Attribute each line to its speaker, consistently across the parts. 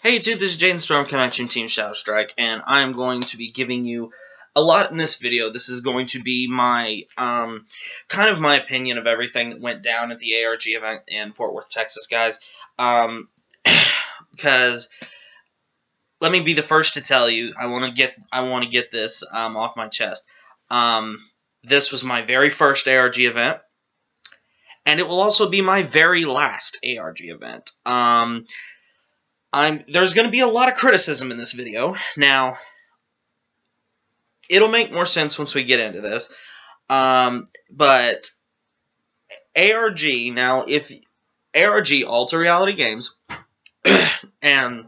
Speaker 1: Hey YouTube, this is Jaden Storm coming at you in Team Shadow Strike, and I'm going to be giving you a lot in this video. This is going to be my, kind of my opinion of everything that went down at the ARG event in Fort Worth, Texas, guys. Because, let me be the first to tell you, I want to get this, off my chest. This was my very first ARG event, and it will also be my very last ARG event. There's going to be a lot of criticism in this video. Now, it'll make more sense once we get into this. But ARG, now, if ARG, Alter Reality Games, and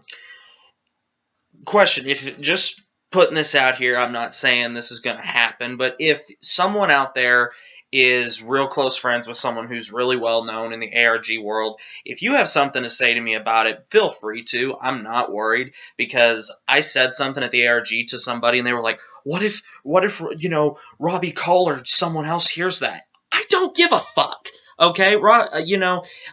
Speaker 1: question, if just putting this out here, I'm not saying this is going to happen, but if someone out there is real close friends with someone who's really well known in the ARG world, if you have something to say to me about it, feel free to. I'm not worried, because I said something at the ARG to somebody and they were like, what if, you know, Robbie Cole or someone else hears that? I don't give a fuck, okay?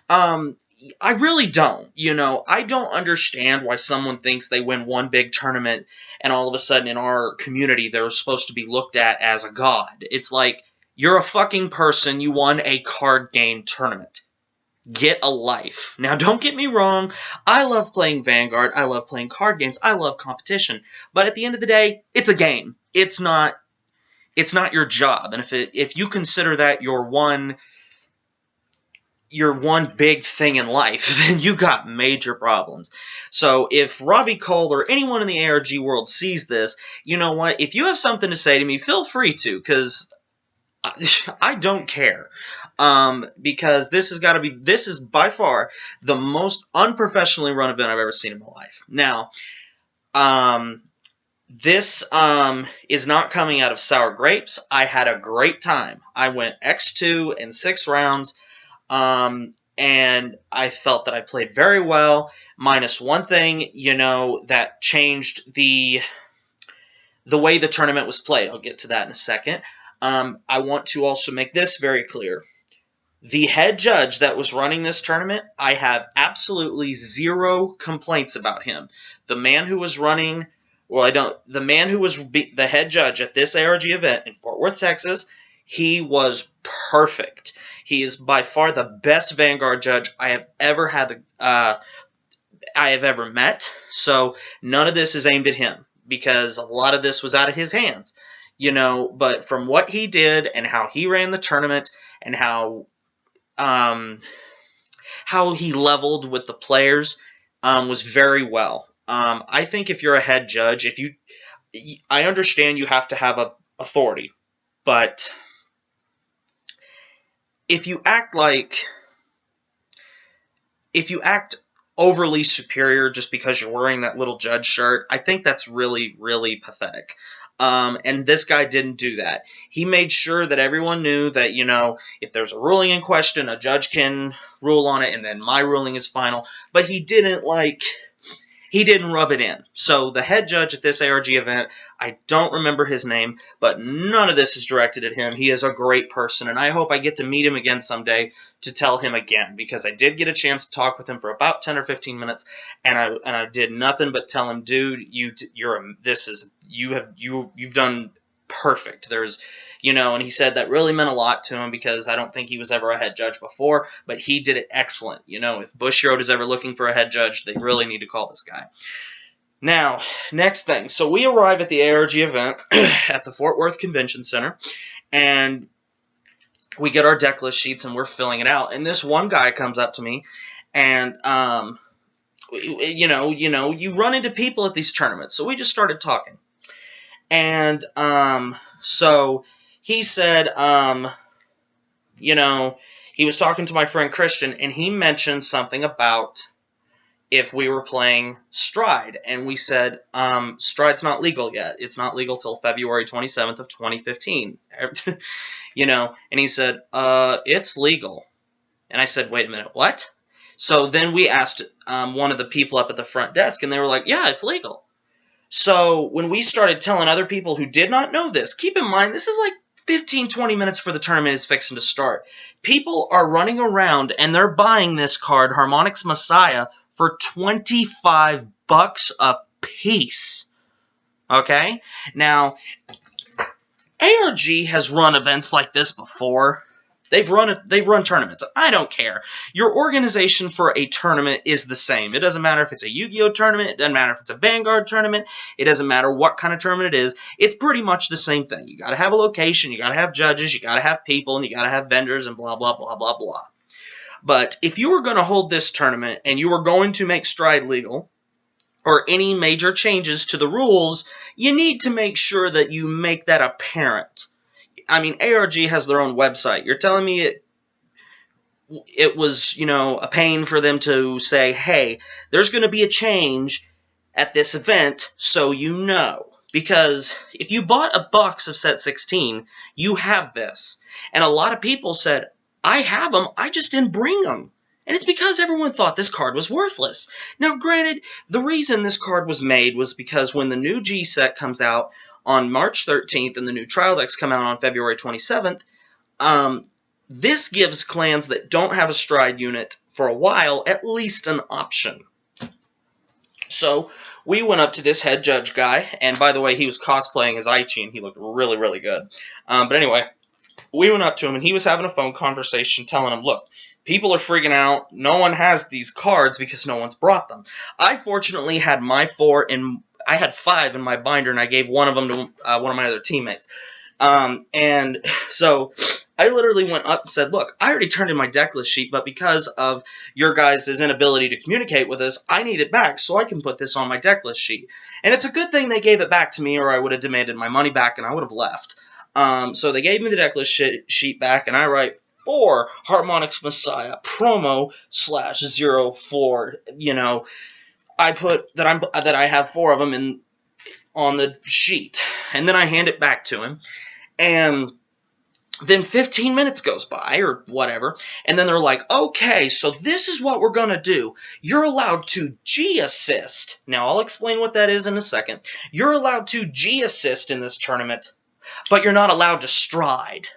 Speaker 1: I really don't, you know. I don't understand why someone thinks they win one big tournament and all of a sudden in our community they're supposed to be looked at as a god. It's like, you're a fucking person, you won a card game tournament. Get a life. Now, don't get me wrong, I love playing Vanguard, I love playing card games, I love competition, but at the end of the day, it's a game. It's not your job, and if you consider that your one big thing in life, then you got major problems. So if Robbie Cole or anyone in the ARG world sees this, you know what, if you have something to say to me, feel free to, because I don't care, because this is by far the most unprofessionally run event I've ever seen in my life. Now, this is not coming out of sour grapes. I had a great time. I went X2 in 6 rounds, and I felt that I played very well, minus one thing, you know, that changed the way the tournament was played. I'll get to that in a second. I want to also make this very clear. The head judge that was running this tournament, I have absolutely zero complaints about him. The man who was running, the man who was the head judge at this ARG event in Fort Worth, Texas, he was perfect. He is by far the best Vanguard judge I have ever met. So none of this is aimed at him, because a lot of this was out of his hands. You know, but from what he did and how he ran the tournament and how he leveled with the players was very well. I think if you're a head judge, I understand you have to have a authority, but if you act overly superior just because you're wearing that little judge shirt, I think that's really, really pathetic. And this guy didn't do that. He made sure that everyone knew that, you know, if there's a ruling in question, a judge can rule on it, and then my ruling is final. But he didn't rub it in. So the head judge at this ARG event, I don't remember his name, but none of this is directed at him. He is a great person, and I hope I get to meet him again someday to tell him again, because I did get a chance to talk with him for about 10 or 15 minutes, and I did nothing but tell him, dude, you've done perfect. You know, and he said that really meant a lot to him, because I don't think he was ever a head judge before, but he did it excellent. You know, if Bushiroad is ever looking for a head judge, they really need to call this guy. Now, next thing. So we arrive at the ARG event at the Fort Worth Convention Center, and we get our deck list sheets, and we're filling it out. And this one guy comes up to me, and, you run into people at these tournaments. So we just started talking. And, so he said, you know, he was talking to my friend Christian, and he mentioned something about if we were playing Stride, and we said, Stride's not legal yet. It's not legal till February 27th of 2015, you know, and he said, it's legal. And I said, wait a minute, what? So then we asked one of the people up at the front desk, and they were like, yeah, it's legal. So when we started telling other people who did not know this, keep in mind, this is like 15-20 minutes before the tournament is fixing to start. People are running around and they're buying this card, Harmonix Messiah, for $25. $5 a piece. Okay? Now, ARG has run events like this before. They've run tournaments. I don't care. Your organization for a tournament is the same. It doesn't matter if it's a Yu-Gi-Oh tournament. It doesn't matter if it's a Vanguard tournament. It doesn't matter what kind of tournament it is. It's pretty much the same thing. You got to have a location. You got to have judges. You got to have people, and you got to have vendors, and blah blah blah blah blah. But if you were going to hold this tournament and you were going to make Stride legal, or any major changes to the rules, you need to make sure that you make that apparent. I mean, ARG has their own website. You're telling me it was, you know, a pain for them to say, hey, there's going to be a change at this event, so you know. Because if you bought a box of set 16, you have this. And a lot of people said, I have them, I just didn't bring them. And it's because everyone thought this card was worthless. Now, granted, the reason this card was made was because when the new G set comes out on March 13th and the new trial decks come out on February 27th, this gives clans that don't have a Stride unit for a while at least an option. So we went up to this head judge guy, and by the way, he was cosplaying as Aichi, and he looked really, really good. But anyway, we went up to him, and he was having a phone conversation telling him, look, people are freaking out. No one has these cards because no one's brought them. I fortunately had my 4 in... I had 5 in my binder, and I gave one of them to one of my other teammates. And so I literally went up and said, look, I already turned in my deck list sheet, but because of your guys' inability to communicate with us, I need it back so I can put this on my deck list sheet. And it's a good thing they gave it back to me, or I would have demanded my money back and I would have left. So they gave me the deck list sheet back, and I write 4 Harmonix Messiah promo /04, you know, I put that I have 4 of them on the sheet, and then I hand it back to him, and then 15 minutes goes by or whatever, and then they're like, okay, so this is what we're gonna do. You're allowed to G-assist. Now I'll explain what that is in a second. You're allowed to G-assist in this tournament, but you're not allowed to Stride.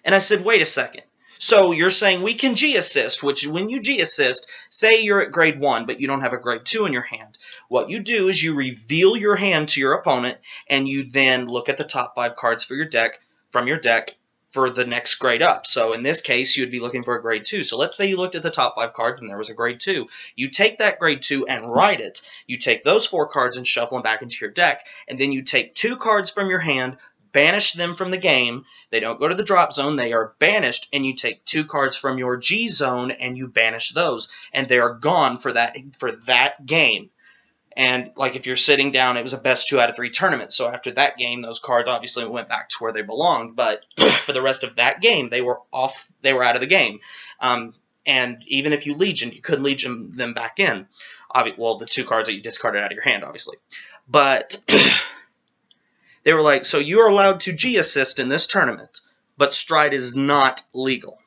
Speaker 1: And I said, wait a second. So you're saying we can G-assist, which when you G-assist, say you're at grade 1, but you don't have a grade 2 in your hand. What you do is you reveal your hand to your opponent, and you then look at the top 5 cards for your deck, from your deck, for the next grade up. So in this case, you'd be looking for a grade 2. So let's say you looked at the top 5 cards and there was a grade 2. You take that grade 2 and write it. You take those 4 cards and shuffle them back into your deck, and then you take 2 cards from your hand, banish them from the game. They don't go to the drop zone. They are banished, and you take 2 cards from your G zone and you banish those, and they are gone for that game. And like if you're sitting down, it was a best 2 out of 3 tournament. So after that game, those cards obviously went back to where they belonged. But for the rest of that game, they were off. They were out of the game. And even if you Legion, you could Legion them back in. Well, the 2 cards that you discarded out of your hand, obviously. But they were like, so you're allowed to G-assist in this tournament, but Stride is not legal.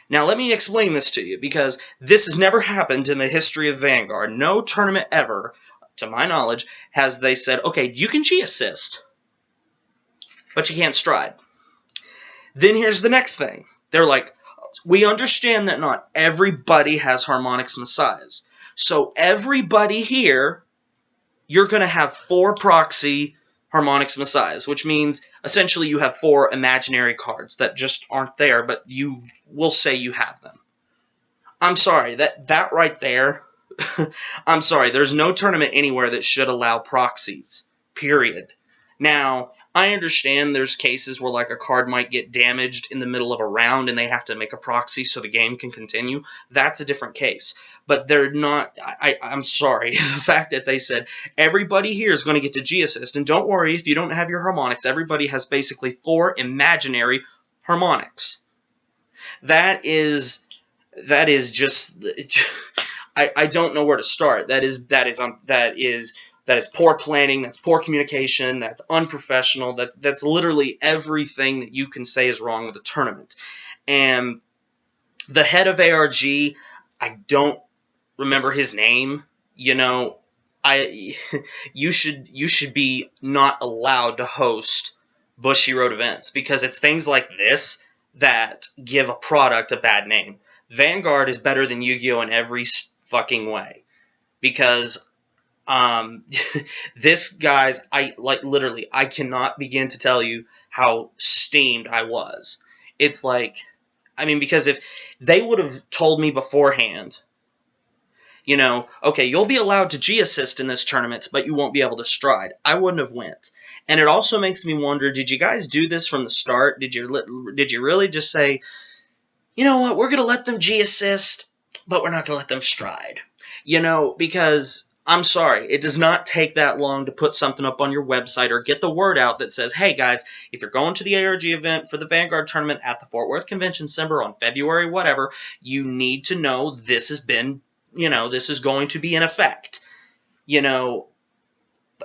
Speaker 1: Now, let me explain this to you, because this has never happened in the history of Vanguard. No tournament ever, to my knowledge, has they said, okay, you can G-assist, but you can't Stride. Then here's the next thing. They're like, we understand that not everybody has Harmonix Messiahs. So everybody here, you're going to have 4 proxy Harmonix Messiahs, which means essentially you have 4 imaginary cards that just aren't there, but you will say you have them. I'm sorry, that right there, I'm sorry, there's no tournament anywhere that should allow proxies, period. Now, I understand there's cases where like a card might get damaged in the middle of a round and they have to make a proxy so the game can continue. That's a different case. But they're not, I'm sorry, the fact that they said everybody here is going to get to G-assist, and don't worry if you don't have your Harmonix, everybody has basically 4 imaginary Harmonix. That is just, I don't know where to start. That is poor planning, that's poor communication, that's unprofessional, that's literally everything that you can say is wrong with the tournament. And the head of ARG, I don't remember his name, you know, you should be not allowed to host Bushiroad events, because it's things like this that give a product a bad name. Vanguard is better than Yu-Gi-Oh! In every fucking way. because this, guys, literally, I cannot begin to tell you how steamed I was. It's like, I mean, because if they would have told me beforehand, you know, okay, you'll be allowed to G-assist in this tournament, but you won't be able to stride, I wouldn't have went. And it also makes me wonder, did you guys do this from the start? Did you really just say, you know what, we're going to let them G-assist, but we're not going to let them stride? You know, because I'm sorry, it does not take that long to put something up on your website or get the word out that says, hey guys, if you're going to the ARG event for the Vanguard tournament at the Fort Worth Convention Center on February whatever, you need to know this has been, you know, this is going to be in effect. You know,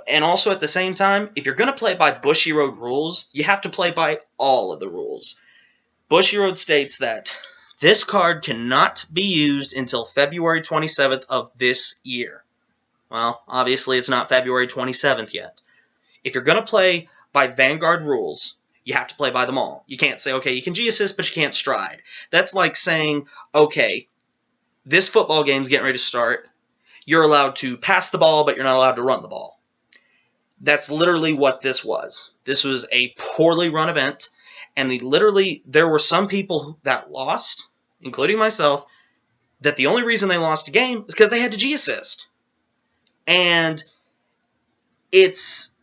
Speaker 1: and also at the same time, if you're going to play by Bushiroad rules, you have to play by all of the rules. Bushiroad states that this card cannot be used until February 27th of this year. Well, obviously it's not February 27th yet. If you're going to play by Vanguard rules, you have to play by them all. You can't say, okay, you can G-assist, but you can't stride. That's like saying, okay, this football game's getting ready to start. You're allowed to pass the ball, but you're not allowed to run the ball. That's literally what this was. This was a poorly run event, and there were some people that lost, including myself, that the only reason they lost a game is because they had to G-assist. And it's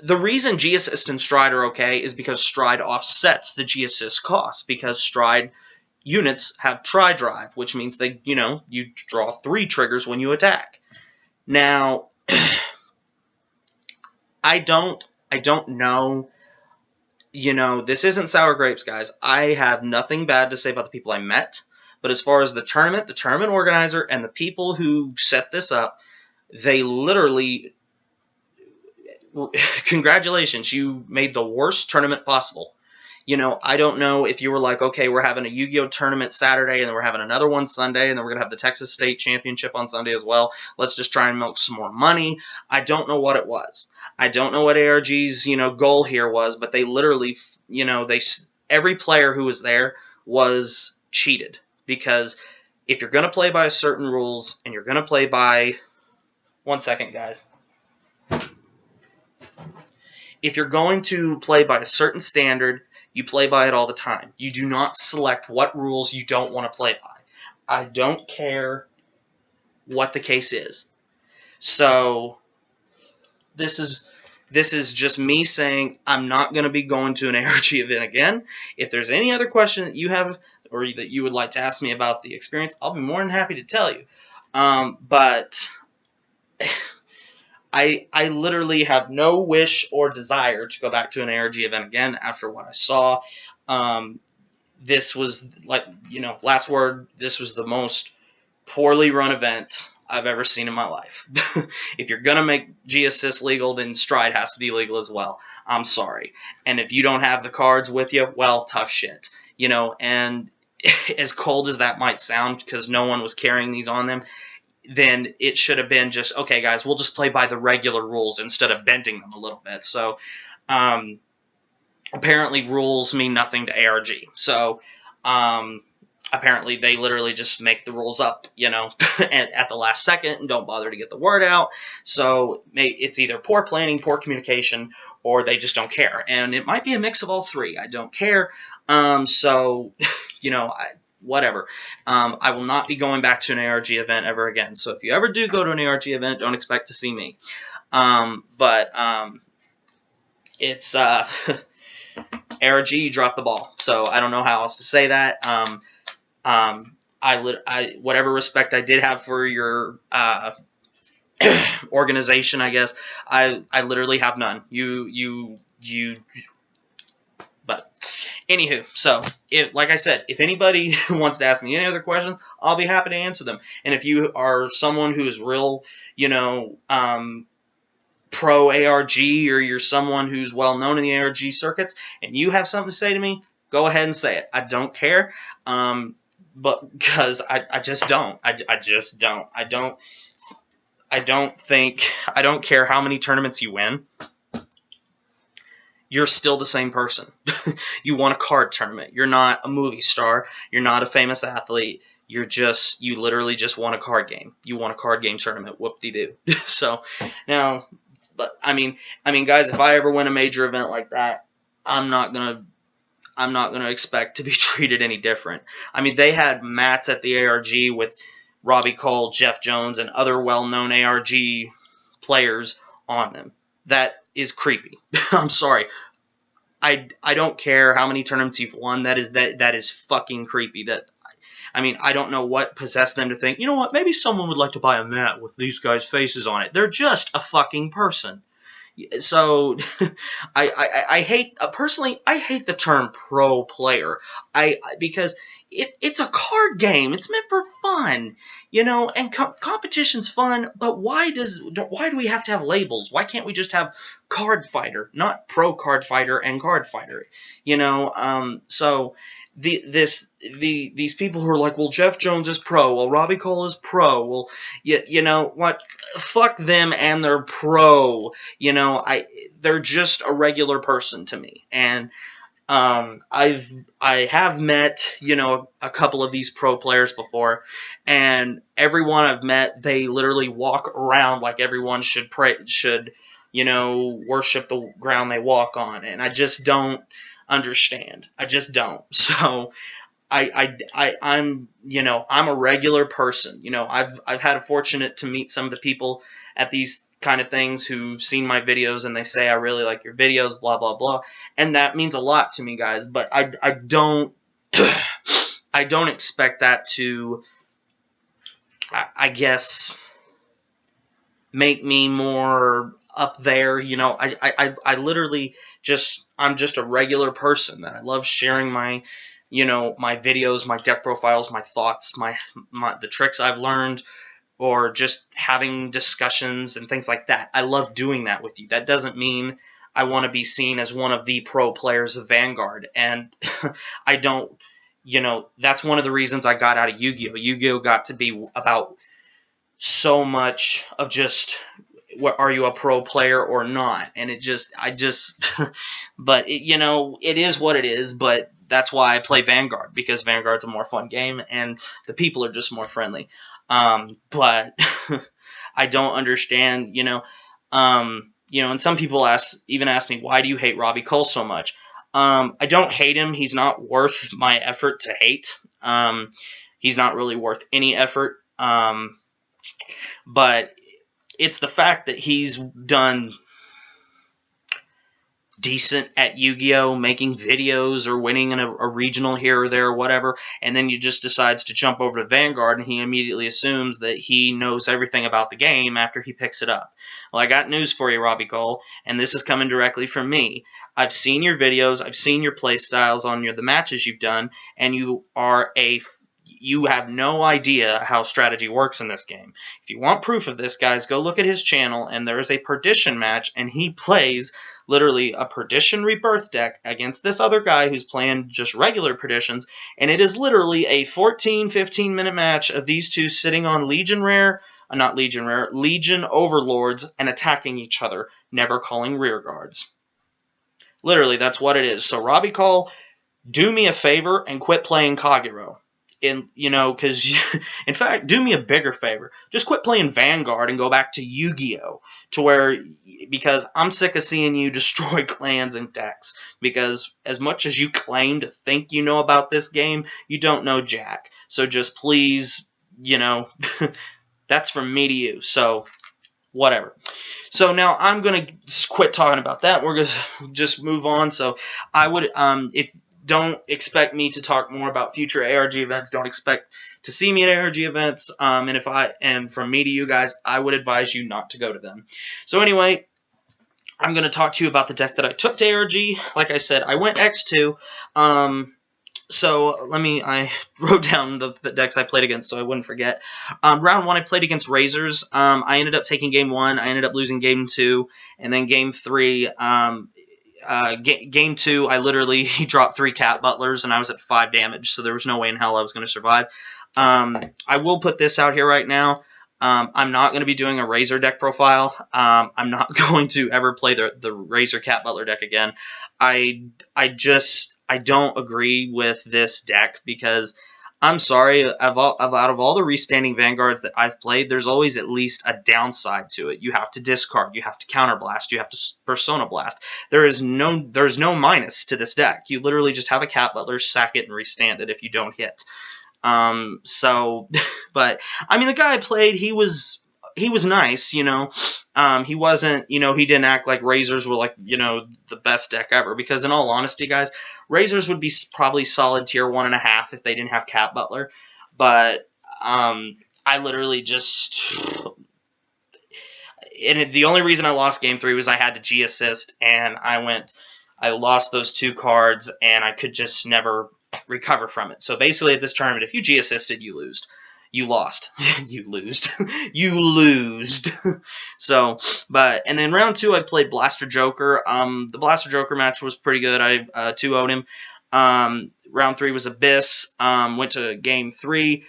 Speaker 1: the reason G-assist and stride are okay is because stride offsets the G-assist cost, because stride units have tri-drive, which means they, you know, you draw 3 triggers when you attack. Now, I don't know, you know, this isn't sour grapes, guys. I have nothing bad to say about the people I met, but as far as the tournament organizer, and the people who set this up, they literally, congratulations, you made the worst tournament possible. You know, I don't know if you were like, okay, we're having a Yu-Gi-Oh! Tournament Saturday, and then we're having another one Sunday, and then we're going to have the Texas State Championship on Sunday as well. Let's just try and milk some more money. I don't know what it was. I don't know what ARG's, you know, goal here was, but they literally, you know, every player who was there was cheated. Because if you're going to play by certain rules, and you're going to play by... One second, guys. If you're going to play by a certain standard, you play by it all the time. You do not select what rules you don't want to play by. I don't care what the case is. So, this is just me saying I'm not going to be going to an ARG event again. If there's any other question that you have or that you would like to ask me about the experience, I'll be more than happy to tell you. But I literally have no wish or desire to go back to an ARG event again after what I saw. This was, like, you know, last word, this was the most poorly run event I've ever seen in my life. If you're going to make G-assist legal, then stride has to be legal as well. I'm sorry. And if you don't have the cards with you, well, tough shit. You know, and as cold as that might sound, because no one was carrying these on them, then it should have been just, okay, guys, we'll just play by the regular rules instead of bending them a little bit. So, apparently rules mean nothing to ARG. So, apparently they literally just make the rules up, you know, at the last second and don't bother to get the word out. So, it's either poor planning, poor communication, or they just don't care. And it might be a mix of all three. I don't care. So, you know, whatever. I will not be going back to an ARG event ever again. So if you ever do go to an ARG event, don't expect to see me. It's ARG, you dropped the ball. So I don't know how else to say that. Whatever respect I did have for your organization, I guess, I literally have none. But anywho, so, like I said, if anybody wants to ask me any other questions, I'll be happy to answer them. And if you are someone who's real, you know, pro ARG, or you're someone who's well known in the ARG circuits, and you have something to say to me, go ahead and say it. I don't care, but because I just don't. I just don't. I don't care how many tournaments you win. You're still the same person. You won a card tournament. You're not a movie star. You're not a famous athlete. you literally just won a card game. You won a card game tournament. Whoop-de-doo. So now, but I mean, guys, if I ever win a major event like that, I'm not gonna expect to be treated any different. I mean, they had mats at the ARG with Robbie Cole, Jeff Jones, and other well-known ARG players on them. That is creepy. I'm sorry. I don't care how many tournaments you've won. That is fucking creepy. I mean, I don't know what possessed them to think, you know what, maybe someone would like to buy a mat with these guys' faces on it. They're just a fucking person. So, I hate, personally, I hate the term pro player. Because it's a card game. It's meant for fun, you know, and competition's fun, but why do we have to have labels? Why can't we just have card fighter, not pro card fighter and card fighter, you know? So, these people who are like, well, Jeff Jones is pro, well, Robbie Cole is pro, well, you know what, fuck them and their pro, you know, they're just a regular person to me, and I have met, you know, a couple of these pro players before, and everyone I've met, they literally walk around like everyone should you know, worship the ground they walk on, and I just don't understand. I just don't. So I'm, you know, I'm a regular person. You know, I've had a fortunate to meet some of the people at these kind of things who've seen my videos and they say, I really like your videos, blah, blah, blah. And that means a lot to me, guys, but I don't, I don't expect that to, I guess, make me more up there. You know, I literally just, I'm just a regular person that I love sharing my, you know, my videos, my deck profiles, my thoughts, the tricks I've learned, or just having discussions and things like that. I love doing that with you. That doesn't mean I want to be seen as one of the pro players of Vanguard. And I don't, you know, that's one of the reasons I got out of Yu-Gi-Oh! Yu-Gi-Oh! Got to be about so much of just, what, are you a pro player or not? And but it, you know, it is what it is, but that's why I play Vanguard, because Vanguard's a more fun game and the people are just more friendly. But I don't understand, you know, and some people even ask me, why do you hate Robbie Cole so much? I don't hate him. He's not worth my effort to hate. He's not really worth any effort. But it's the fact that he's done decent at Yu-Gi-Oh! Making videos or winning in a regional here or there or whatever, and then he just decides to jump over to Vanguard and he immediately assumes that he knows everything about the game after he picks it up. Well, I got news for you, Robbie Cole, and this is coming directly from me. I've seen your videos, I've seen your play styles on the matches you've done, and you have no idea how strategy works in this game. If you want proof of this, guys, go look at his channel, and there is a Perdition match, and he plays literally a Perdition Rebirth deck against this other guy who's playing just regular Perditions, and it is literally a 14-15 minute match of these two sitting on Legion Overlords and attacking each other, never calling rear guards. Literally, that's what it is. So, Robbie Cole, do me a favor and quit playing Kagero. And, you know, because, in fact, do me a bigger favor. Just quit playing Vanguard and go back to Yu-Gi-Oh! Because I'm sick of seeing you destroy clans and decks. Because as much as you claim to think you know about this game, you don't know jack. So just please, you know, that's from me to you. So, whatever. So now I'm going to quit talking about that. We're going to just move on. So I would, don't expect me to talk more about future ARG events. Don't expect to see me at ARG events. And from me to you guys, I would advise you not to go to them. So anyway, I'm going to talk to you about the deck that I took to ARG. Like I said, I went X2. So I wrote down the decks I played against so I wouldn't forget. Round 1, I played against Razors. I ended up taking game 1. I ended up losing game 2. And then game 3, game 2, I literally dropped 3 Cat Butlers, and I was at 5 damage, so there was no way in hell I was going to survive. I will put this out here right now. I'm not going to be doing a Razor deck profile. I'm not going to ever play the Razor Cat Butler deck again. I don't agree with this deck because I'm sorry, out of all the restanding Vanguards that I've played, there's always at least a downside to it. You have to discard, you have to counterblast, you have to Persona Blast. There's no minus to this deck. You literally just have a Cat Butler, sack it, and restand it if you don't hit. But, I mean, the guy I played, he was nice, you know. He wasn't, you know, he didn't act like Razors were, like, you know, the best deck ever. Because in all honesty, guys, Razors would be probably solid tier 1.5 if they didn't have Cat Butler. But, I literally just... And the only reason I lost Game 3 was I had to G-assist, and I lost those 2 cards, and I could just never recover from it. So basically at this tournament, if you G-assisted, you lose. You lost. You losed. You losed. So, and then round 2, I played Blaster Joker. The Blaster Joker match was pretty good. I 2-0'd him. Round 3 was Abyss. Went to game 3.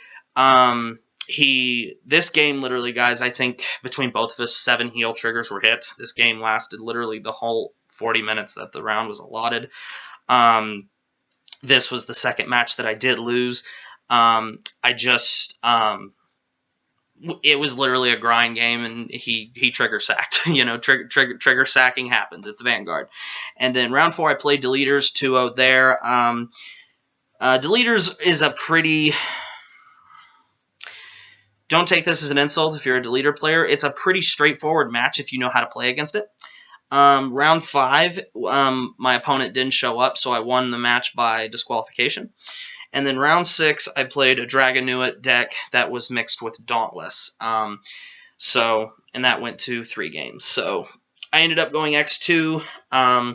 Speaker 1: This game, literally, guys, I think between both of us, 7 heal triggers were hit. This game lasted literally the whole 40 minutes that the round was allotted. This was the second match that I did lose. It was literally a grind game, and he trigger sacked. You know, trigger sacking happens. It's Vanguard. And then round 4, I played Deleters, 2-0 there. Deleters is a pretty... Don't take this as an insult if you're a Deleter player. It's a pretty straightforward match if you know how to play against it. Round 5, my opponent didn't show up, so I won the match by disqualification. And then round 6, I played a Dragonuit deck that was mixed with Dauntless. And that went to 3 games. So I ended up going X2. I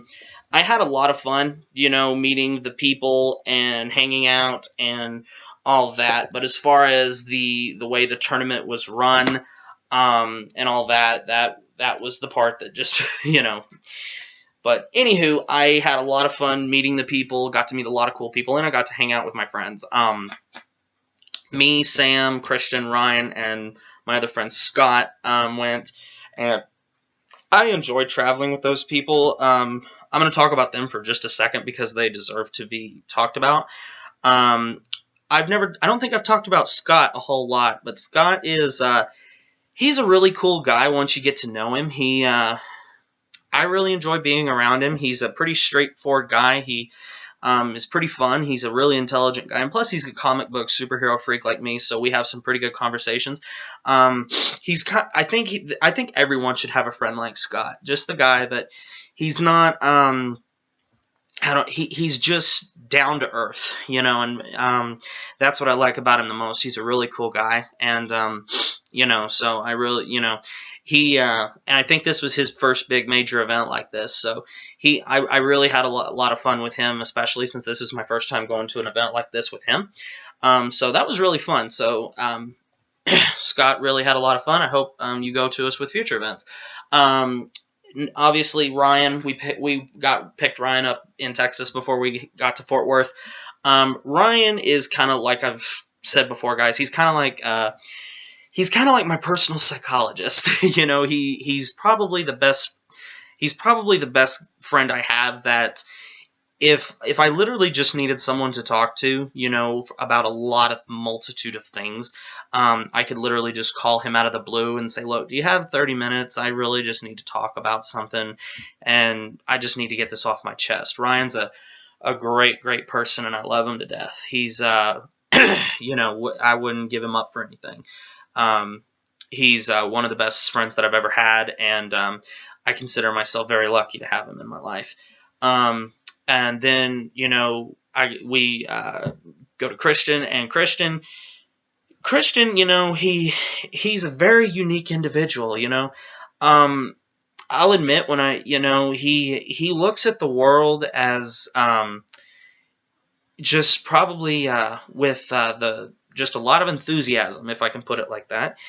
Speaker 1: had a lot of fun, you know, meeting the people and hanging out and all that. But as far as the way the tournament was run and all that was the part that just, you know... But anywho, I had a lot of fun meeting the people, got to meet a lot of cool people, and I got to hang out with my friends. Me, Sam, Christian, Ryan, and my other friend Scott went, and I enjoyed traveling with those people. I'm going to talk about them for just a second because they deserve to be talked about. I don't think I've talked about Scott a whole lot, but Scott is, he's a really cool guy once you get to know him. I really enjoy being around him. He's a pretty straightforward guy. He is pretty fun. He's a really intelligent guy. And plus, he's a comic book superhero freak like me, so we have some pretty good conversations. I think everyone should have a friend like Scott. Just the guy that he's not... he's just down to earth, you know, and that's what I like about him the most. He's a really cool guy, and you know, so I really, you know, and I think this was his first big major event like this, so I really had a lot of fun with him, especially since this was my first time going to an event like this with him. So that was really fun. So Scott really had a lot of fun. I hope you go to us with future events. Obviously, Ryan, we picked Ryan up in Texas before we got to Fort Worth. Ryan is kind of like I've said before, guys. He's kind of like my personal psychologist. You know, he's probably the best. He's probably the best friend I have. That if I literally just needed someone to talk to, you know, about a multitude of things, I could literally just call him out of the blue and say, look, do you have 30 minutes? I really just need to talk about something, and I just need to get this off my chest. Ryan's a great person, and I love him to death. He's, you know, I wouldn't give him up for anything. He's one of the best friends that I've ever had, and I consider myself very lucky to have him in my life. And then, you know, we go to Christian, and Christian, you know, he's a very unique individual, you know. I'll admit when you know, he looks at the world as just probably with just a lot of enthusiasm, if I can put it like that.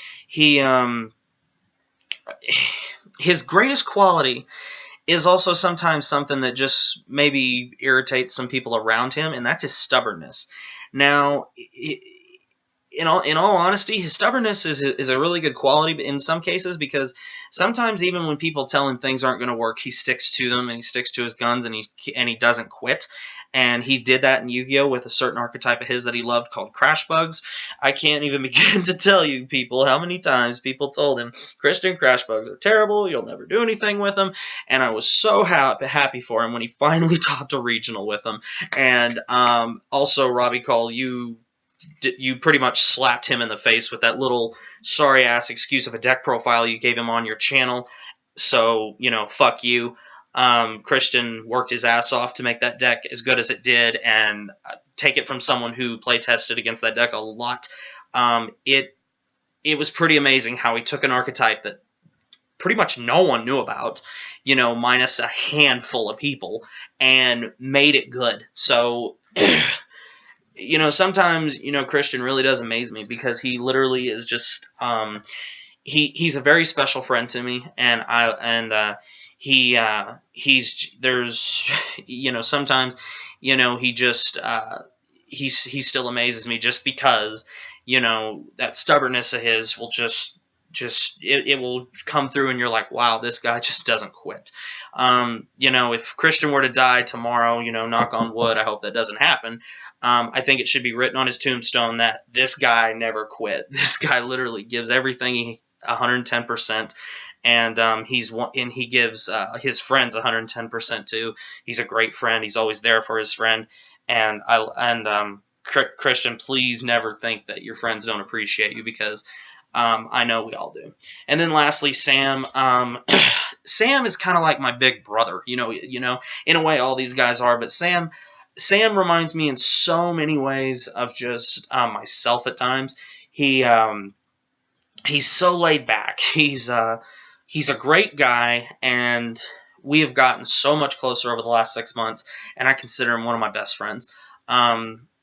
Speaker 1: His greatest quality is also sometimes something that just maybe irritates some people around him, and that's his stubbornness. Now, in all honesty, his stubbornness is a really good quality in some cases, because sometimes even when people tell him things aren't going to work, he sticks to them, and he sticks to his guns, and he doesn't quit. and he did that in Yu-Gi-Oh! With a certain archetype of his that he loved called Crash Bugs. I can't even begin to tell you, people, how many times people told him, Christian, Crash Bugs are terrible, you'll never do anything with them, and I was so happy for him when he finally topped a regional with them. And also, Robbie Call, you pretty much slapped him in the face with that little sorry-ass excuse of a deck profile you gave him on your channel. So, you know, fuck you. Christian worked his ass off to make that deck as good as it did, and take it from someone who play-tested against that deck a lot. It was pretty amazing how he took an archetype that pretty much no one knew about, you know, minus a handful of people, and made it good. So... you know, sometimes, you know, Christian really does amaze me, because he literally is just, he's a very special friend to me, and there's, you know, sometimes, you know, he just, he still amazes me, just because, you know, that stubbornness of his will it will come through, and you're like, wow, this guy just doesn't quit. You know, if Christian were to die tomorrow, you know, knock on wood, I hope that doesn't happen. I think it should be written on his tombstone that this guy never quit. This guy literally gives everything 110%, and he gives his friends 110% too. He's a great friend. He's always there for his friend, and Christian, please never think that your friends don't appreciate you, because I know we all do. And then lastly, Sam. Sam is kind of like my big brother. You know, in a way, all these guys are. But Sam reminds me in so many ways of just myself at times. He's so laid back. He's a great guy, and we have gotten so much closer over the last 6 months, and I consider him one of my best friends.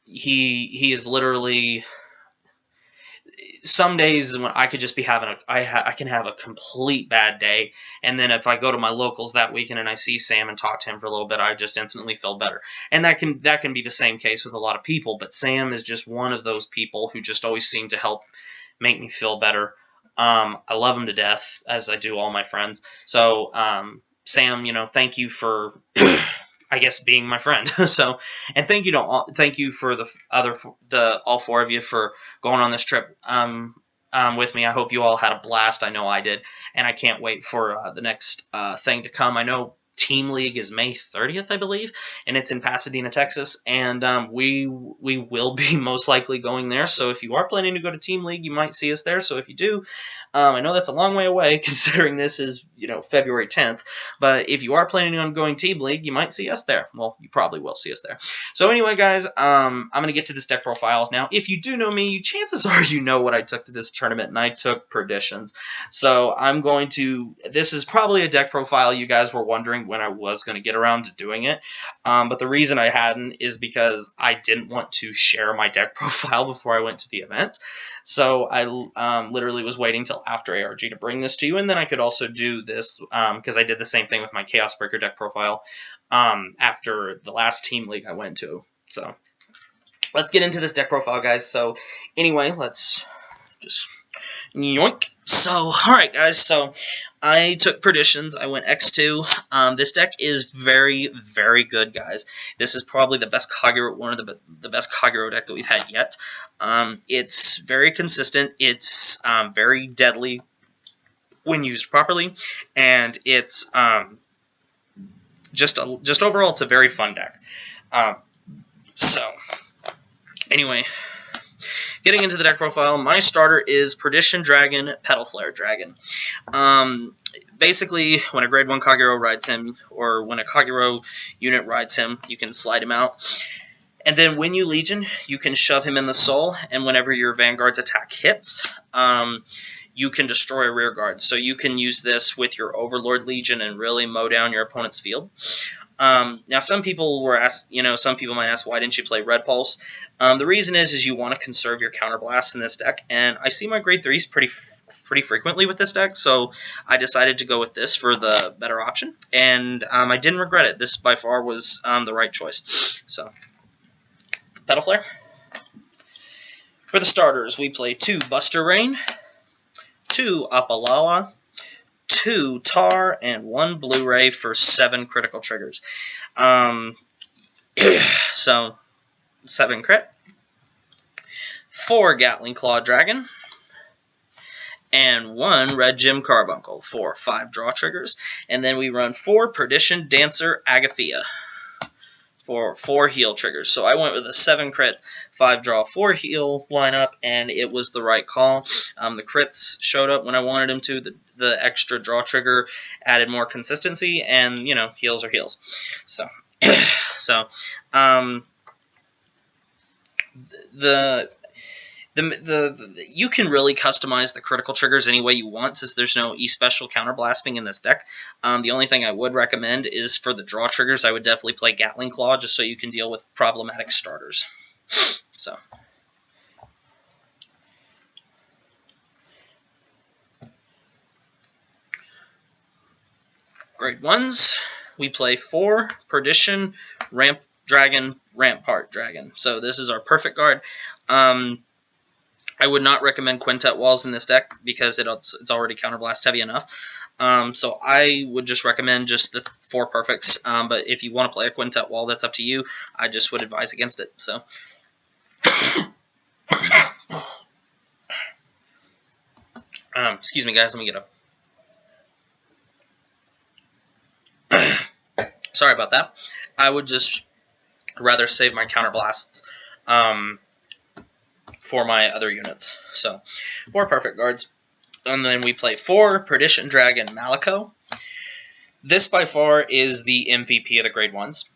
Speaker 1: He is literally... Some days when I could just be having I can have a complete bad day, and then if I go to my locals that weekend and I see Sam and talk to him for a little bit, I just instantly feel better. And that can be the same case with a lot of people, but Sam is just one of those people who just always seem to help make me feel better. I love him to death, as I do all my friends. So, Sam, you know, thank you for I guess being my friend. So, and thank you for all four of you for going on this trip with me. I hope you all had a blast. I know I did, and I can't wait for the next thing to come. I know Team League is May 30th, I believe, and it's in Pasadena, Texas, and we will be most likely going there. So if you are planning to go to Team League, you might see us there. So if you do, I know that's a long way away, considering this is, you know, February 10th, but if you are planning on going Team League, you might see us there. Well, you probably will see us there. So anyway, guys, I'm going to get to this deck profile now. If you do know me, chances are you know what I took to this tournament, and I took Perditions. So this is probably a deck profile you guys were wondering when I was going to get around to doing it, but the reason I hadn't is because I didn't want to share my deck profile before I went to the event. So I literally was waiting till after ARG to bring this to you, and then I could also do this, because I did the same thing with my Chaos Breaker deck profile after the last Team League I went to. So let's get into this deck profile, guys. So anyway, let's just yoink. So, alright guys, so I took Perditions, I went X2. This deck is very, very good, guys. This is probably the best Kagero, one of the best Kagero deck that we've had yet. It's very consistent, it's very deadly when used properly, and it's just overall, it's a very fun deck. So, anyway... Getting into the deck profile, my starter is Perdition Dragon, Petal Flare Dragon. Basically, when a Grade 1 Kagero rides him, or when a Kagero unit rides him, you can slide him out. And then when you Legion, you can shove him in the soul, and whenever your Vanguard's attack hits, you can destroy a rear guard. So you can use this with your Overlord Legion and really mow down your opponent's field. Now, some people might ask, why didn't you play Red Pulse? The reason is you want to conserve your counterblast in this deck, and I see my grade 3s pretty frequently with this deck, so I decided to go with this for the better option, and I didn't regret it. This by far was the right choice. So, Petal Flare. For the starters, we play 2 Buster Rain, 2 Apalala, 2 Tar, and 1 Blu-ray for 7 critical triggers. So 7 crit, 4 Gatling Claw Dragon, and 1 Red Gem Carbuncle for 5 draw triggers. And then we run 4 Perdition Dancer Agathea for 4 heal triggers. So I went with a 7 crit, 5 draw, 4 heal lineup, and it was the right call. The crits showed up when I wanted them to. The extra draw trigger added more consistency, and, you know, heals are heals. So, you can really customize the critical triggers any way you want, since there's no E-Special counterblasting in this deck. The only thing I would recommend is for the draw triggers, I would definitely play Gatling Claw, just so you can deal with problematic starters. So. Grade 1s, we play 4 Perdition, Ramp Dragon, Rampart Dragon. So this is our perfect guard. I would not recommend Quintet Walls in this deck because it's already counterblast heavy enough. So I would just recommend just the 4 perfects. But if you want to play a Quintet Wall, that's up to you. I just would advise against it. So. Excuse me, guys. Let me get up. Sorry about that. I would just rather save my counterblasts for my other units. So, 4 perfect guards. And then we play 4 Perdition Dragon Malico. This by far is the MVP of the grade 1s.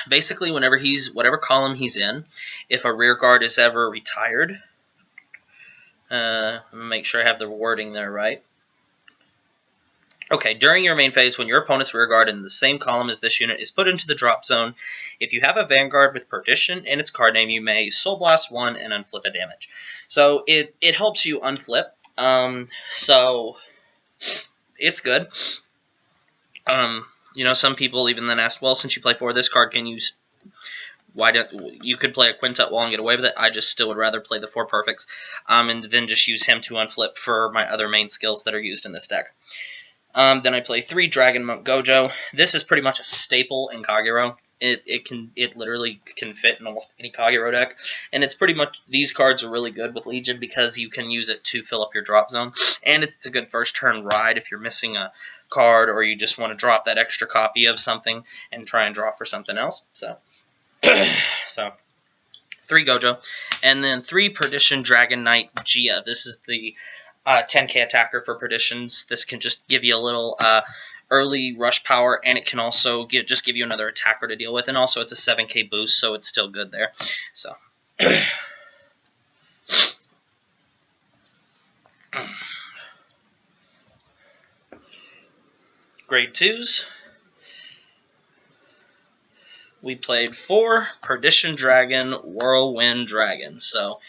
Speaker 1: Basically, whatever column he's in, if a rear guard is ever retired, I'm gonna make sure I have the wording there right. Okay, during your main phase, when your opponent's rear guard in the same column as this unit is put into the drop zone, if you have a Vanguard with Perdition in its card name, you may Soul Blast 1 and unflip a damage. So it helps you unflip. So it's good. You know, some people even then asked, well, since you play 4 of this card, can you... you could play a Quintet Wall and get away with it. I just still would rather play the 4 perfects, and then just use him to unflip for my other main skills that are used in this deck. Then I play 3 Dragon Monk Gojo. This is pretty much a staple in Kagero. It literally can fit in almost any Kagero deck, and it's pretty much, these cards are really good with Legion because you can use it to fill up your drop zone, and it's a good first turn ride if you're missing a card or you just want to drop that extra copy of something and try and draw for something else. So, 3 Gojo, and then 3 Perdition Dragon Knight Gia. This is the 10k attacker for Perditions. This can just give you a little early rush power, and it can also just give you another attacker to deal with, and also it's a 7k boost, so it's still good there. So. Grade 2s. We played 4 Perdition Dragon, Whirlwind Dragon. So,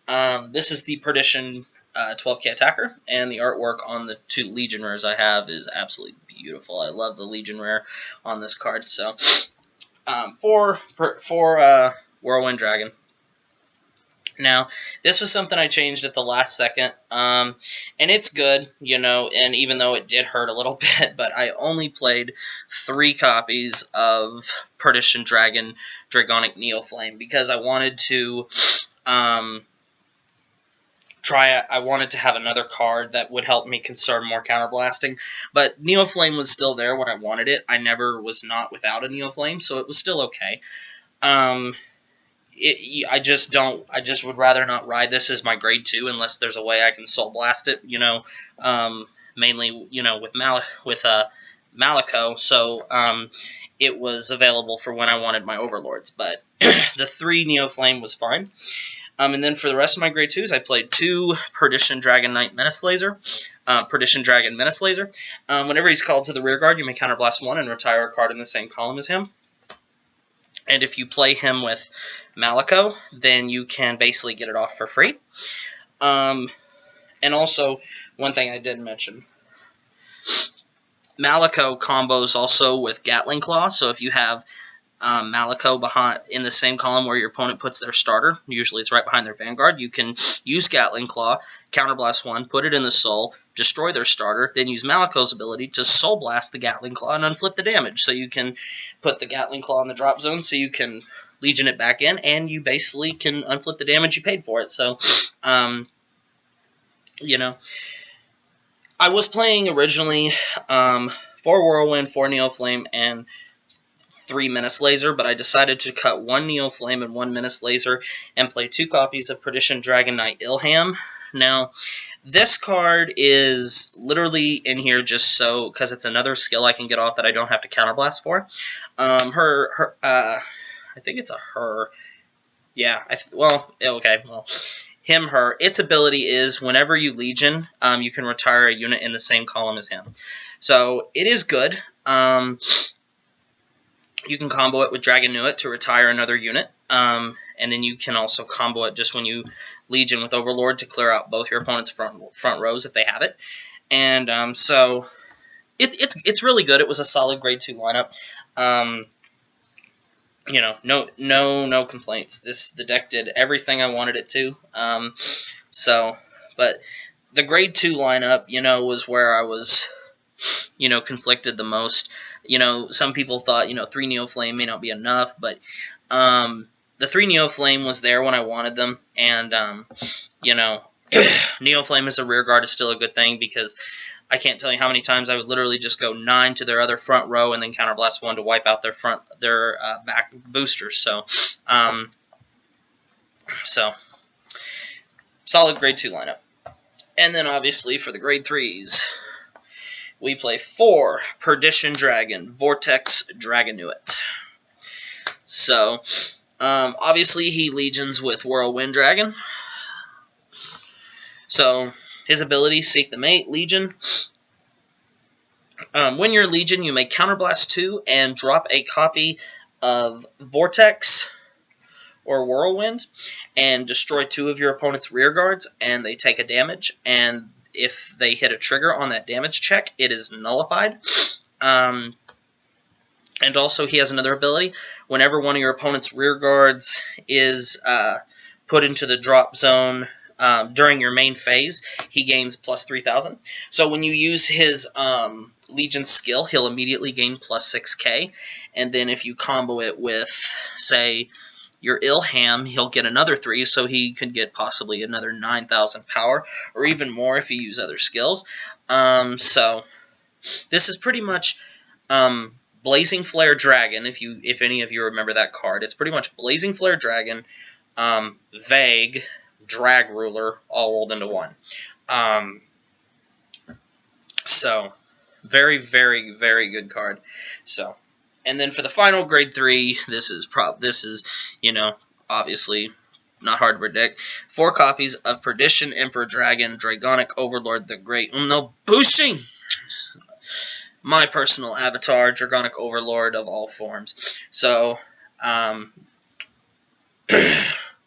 Speaker 1: this is the Perdition 12k attacker, and the artwork on the 2 Legion rares I have is absolutely beautiful. I love the Legion rare on this card. So, 4 Whirlwind Dragon. Now, this was something I changed at the last second, and it's good, you know, and even though it did hurt a little bit, but I only played 3 copies of Perdition Dragon Dragonic Neoflame because I wanted to I wanted to have another card that would help me conserve more counterblasting, but Neoflame was still there when I wanted it. I never was not without a Neoflame, so it was still okay. I just would rather not ride this as my grade 2 unless there's a way I can Soul Blast it, you know, mainly, you know, with Malico, so it was available for when I wanted my Overlords, but the 3 Neoflame was fine. And then for the rest of my grade 2s, I played 2 Perdition Dragon Knight Menace Laser, Perdition Dragon Menace Laser. Whenever he's called to the rear guard, you may counterblast 1 and retire a card in the same column as him. And if you play him with Malico, then you can basically get it off for free. And also, one thing I did mention, Malico combos also with Gatling Claw, so if you have Malico behind in the same column where your opponent puts their starter. Usually it's right behind their Vanguard. You can use Gatling Claw, Counterblast 1, put it in the Soul, destroy their starter, then use Malico's ability to Soul Blast the Gatling Claw and unflip the damage. So you can put the Gatling Claw in the drop zone so you can Legion it back in, and you basically can unflip the damage you paid for it. So, you know, I was playing originally 4 Whirlwind, 4 Neoflame, and 3 Menace Laser, but I decided to cut 1 Neoflame and 1 Menace Laser and play 2 copies of Perdition Dragon Knight Ilham. Now, this card is literally in here just so, because it's another skill I can get off that I don't have to counterblast for. I think it's a her. Yeah, him, her. Its ability is whenever you Legion, you can retire a unit in the same column as him. So, it is good. You can combo it with Dragon Nuit to retire another unit, and then you can also combo it just when you Legion with Overlord to clear out both your opponent's front rows if they have it. And so it's really good. It was a solid grade 2 lineup. You know, no complaints. The deck did everything I wanted it to. But the grade 2 lineup, you know, was where I was, you know, conflicted the most. You know, some people thought, you know, 3 Neoflame may not be enough, but the 3 Neoflame was there when I wanted them, and, you know, Neoflame as a rear guard is still a good thing, because I can't tell you how many times I would literally just go 9 to their other front row and then counterblast 1 to wipe out their back boosters. So, solid grade 2 lineup. And then obviously for the grade 3s, we play 4 Perdition Dragon, Vortex Dragonuit. So, obviously he Legions with Whirlwind Dragon. So, his ability, Seek the Mate, Legion. When you're Legion, you may Counterblast 2 and drop a copy of Vortex or Whirlwind and destroy 2 of your opponent's rear guards, and they take a damage, and if they hit a trigger on that damage check, it is nullified. And also, he has another ability. Whenever one of your opponent's rear guards is put into the drop zone during your main phase, he gains plus 3,000. So when you use his Legion skill, he'll immediately gain plus 6k. And then if you combo it with, say, your Ilham, he'll get another 3, so he could get possibly another 9,000 power, or even more if you use other skills. So this is pretty much Blazing Flare Dragon, if any of you remember that card. It's pretty much Blazing Flare Dragon, Vague, Drag Ruler, all rolled into one. So, very, very, very good card. So, and then for the final grade 3, this is, you know, obviously not hard to predict. 4 copies of Perdition Emperor Dragon, Dragonic Overlord the Great Umno Bushing! My personal avatar, Dragonic Overlord of all forms. So,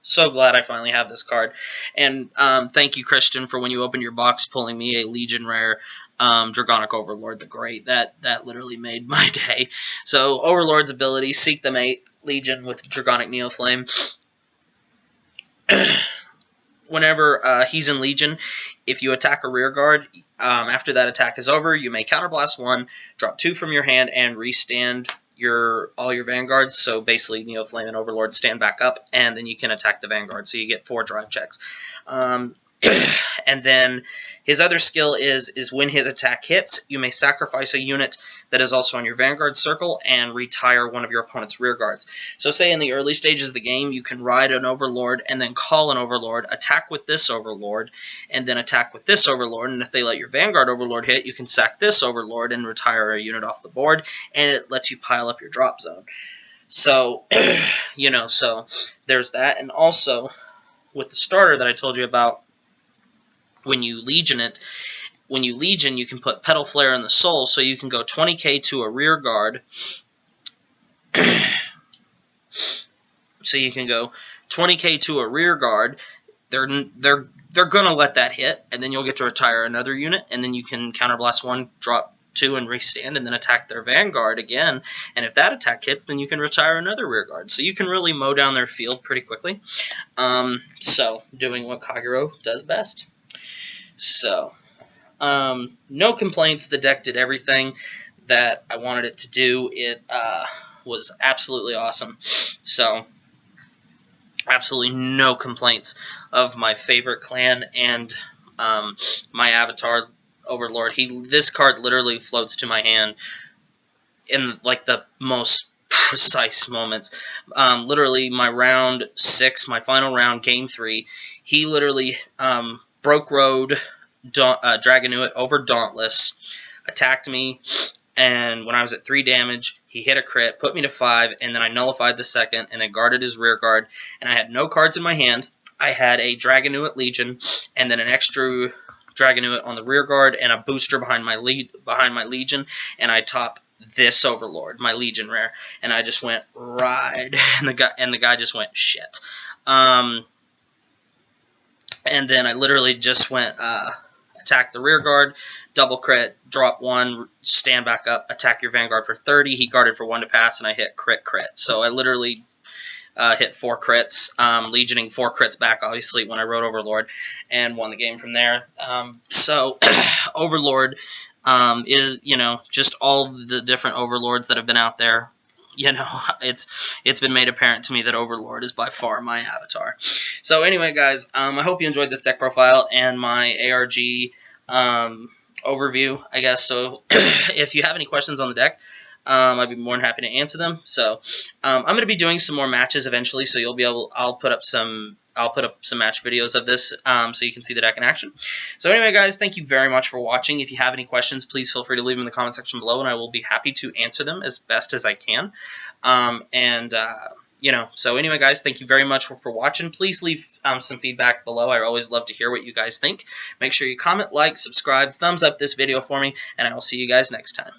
Speaker 1: so glad I finally have this card. And thank you, Christian, for when you opened your box pulling me a Legion Rare Dragonic Overlord the Great. That literally made my day. So, Overlord's ability, Seek the Mate, Legion with Dragonic Neoflame. Whenever he's in Legion, if you attack a rear guard, after that attack is over, you may Counterblast 1, drop 2 from your hand, and restand all your Vanguards. So basically, Neoflame and Overlord stand back up, and then you can attack the Vanguard. So you get 4 drive checks. And then his other skill is when his attack hits, you may sacrifice a unit that is also on your Vanguard circle and retire one of your opponent's rear guards. So say in the early stages of the game, you can ride an Overlord and then call an Overlord, attack with this Overlord, and then attack with this Overlord. And if they let your Vanguard Overlord hit, you can sack this Overlord and retire a unit off the board, and it lets you pile up your drop zone. So, you know, so there's that. And also, with the starter that I told you about, when you Legion it, when you Legion, you can put Petal Flare in the Soul, so you can go 20k to a rear guard. So you can go 20k to a rear guard. They're gonna let that hit, and then you'll get to retire another unit, and then you can Counterblast 1, drop 2 and restand and then attack their vanguard again. And if that attack hits, then you can retire another rear guard. So you can really mow down their field pretty quickly. So doing what Kagero does best. So no complaints. The deck did everything that I wanted it to do. It was absolutely awesome. So absolutely no complaints of my favorite clan and my avatar Overlord. This card literally floats to my hand in like the most precise moments. Literally my round 6, my final round, game 3, he literally broke road, Dragonuit over Dauntless, attacked me, and when I was at 3 damage, he hit a crit, put me to 5, and then I nullified the second, and then guarded his rear guard, and I had no cards in my hand. I had a Dragonuit Legion, and then an extra Dragonuit on the rear guard, and a booster behind my Legion, and I top this Overlord, my Legion rare, and I just went ride, and the guy just went shit. And then I literally just went attack the rear guard, double crit, drop 1, stand back up, attack your vanguard for 30. He guarded for 1 to pass, and I hit crit. So I literally hit 4 crits, legioning 4 crits back, obviously, when I wrote Overlord, and won the game from there. So Overlord is, just all the different Overlords that have been out there. It's been made apparent to me that Overlord is by far my avatar. So anyway, guys, I hope you enjoyed this deck profile and my ARG overview, I guess. So if you have any questions on the deck, I'd be more than happy to answer them. So I'm going to be doing some more matches eventually, so you'll be able. I'll put up some match videos of this, so you can see the deck in action. So anyway, guys, thank you very much for watching. If you have any questions, please feel free to leave them in the comment section below, and I will be happy to answer them as best as I can. So anyway, guys, thank you very much for watching. Please leave some feedback below. I always love to hear what you guys think. Make sure you comment, like, subscribe, thumbs up this video for me, and I will see you guys next time.